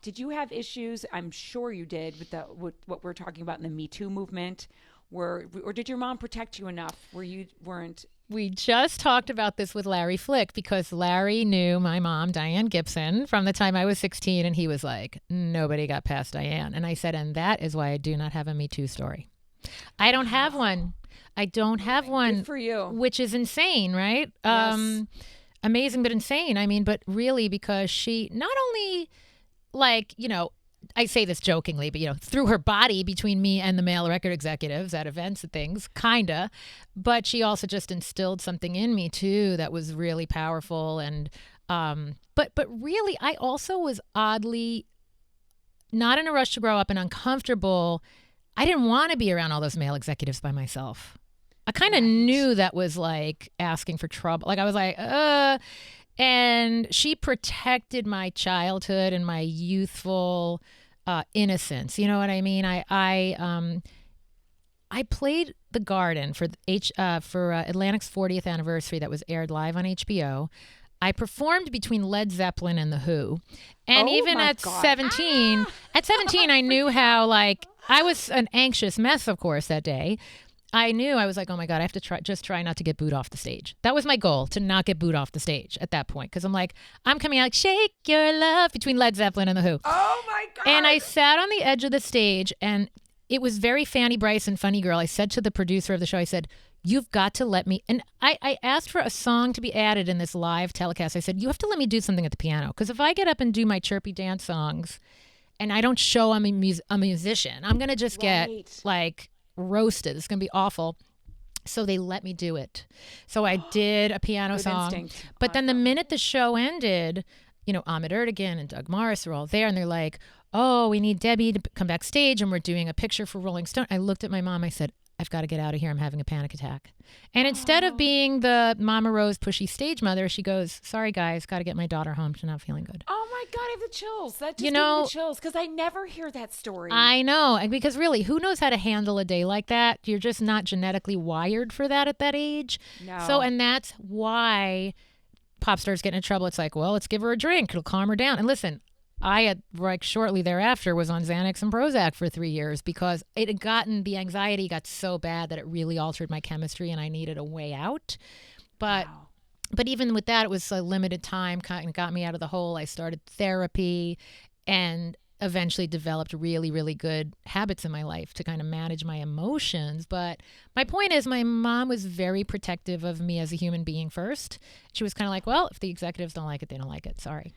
Did you have issues? I'm sure you did with what we're talking about in the Me Too movement. Or did your mom protect you enough where you weren't? We just talked about this with Larry Flick because Larry knew my mom, Diane Gibson, from the time I was 16. And he was like, nobody got past Diane. And I said, and that is why I do not have a Me Too story. I don't have one. I don't have one. Good for you. Which is insane, right? Yes. Amazing, but insane. I mean, but really because she not only like, I say this jokingly, but, threw her body between me and the male record executives at events and things, kinda. But she also just instilled something in me, too, that was really powerful. And but really, I also was oddly not in a rush to grow up and uncomfortable. I didn't want to be around all those male executives by myself. I kind of knew that was like asking for trouble. Like I was like, and she protected my childhood and my youthful innocence. You know what I mean? I played The Garden for Atlantic's 40th anniversary that was aired live on HBO. I performed between Led Zepplin and The Who. And even at 17, I knew how, like, I was an anxious mess, of course, that day. I knew, I was like, oh my God, I have to try not to get booed off the stage. That was my goal, to not get booed off the stage at that point. Because I'm like, I'm coming out like, shake your love between Led Zeppelin and The Who. Oh my God. And I sat on the edge of the stage and it was very Fanny Bryson, Funny Girl. I said to the producer of the show, I said, you've got to let me, and I asked for a song to be added in this live telecast. I said, you have to let me do something at the piano. Because if I get up and do my chirpy dance songs and I don't show I'm a musician, I'm going to just get like roasted. It's going to be awful. So they let me do it. So I did a piano song. Instinct. But then the minute the show ended, Ahmet Ertegun and Doug Morris were all there and they're like, oh, we need Debbie to come backstage and we're doing a picture for Rolling Stone. I looked at my mom. I said, I've got to get out of here. I'm having a panic attack. And instead of being the Mama Rose pushy stage mother, she goes, sorry, guys, got to get my daughter home. She's not feeling good. Oh, my God, I have the chills. That just gave me the chills because I never hear that story. I know. And because really, who knows how to handle a day like that? You're just not genetically wired for that at that age. No. So, and that's why pop stars get in trouble. It's like, well, let's give her a drink. It'll calm her down. And listen, I had, like, shortly thereafter was on Xanax and Prozac for 3 years because it had the anxiety got so bad that it really altered my chemistry and I needed a way out. But even with that, it was a limited time, kind of got me out of the hole. I started therapy and eventually developed really, really good habits in my life to kind of manage my emotions. But my point is my mom was very protective of me as a human being first. She was kind of like, well, if the executives don't like it, they don't like it. Sorry.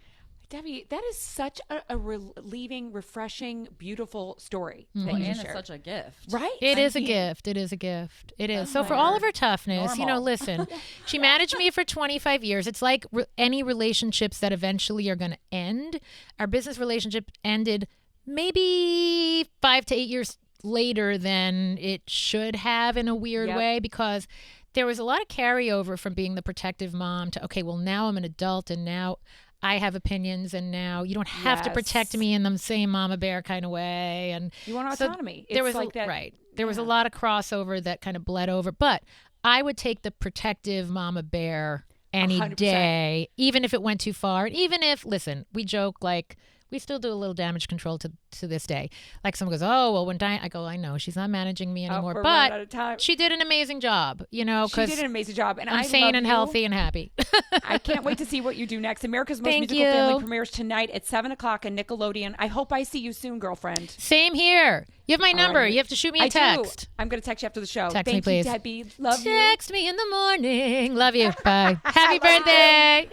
Debbie, that is such a relieving, refreshing, beautiful story. Well, and it's such a gift. Right? It is a gift. It is a gift. It is. So for all of her toughness, listen, she managed me for 25 years. It's like any relationships that eventually are going to end. Our business relationship ended maybe 5 to 8 years later than it should have in a weird way because there was a lot of carryover from being the protective mom to, okay, well, now I'm an adult and now I have opinions and now you don't have to protect me in the same mama bear kind of way. And you want autonomy. There was like that. Right. There was a lot of crossover that kind of bled over, but I would take the protective mama bear any 100%. Day, even if it went too far. Even if, listen, we joke like, we still do a little damage control to this day. Like someone goes, oh, well, when Diane, I go, I know she's not managing me anymore, but she did an amazing job, She did an amazing job. And I'm sane and healthy and happy. I can't wait to see what you do next. America's Most Musical Family premieres tonight at 7 o'clock on Nickelodeon. I hope I see you soon, girlfriend. Same here. You have my number. You have to shoot me a text. I'm going to text you after the show. Text me, please. Thank you, Debbie. Love you. Text me in the morning. Love you. Bye. Happy birthday.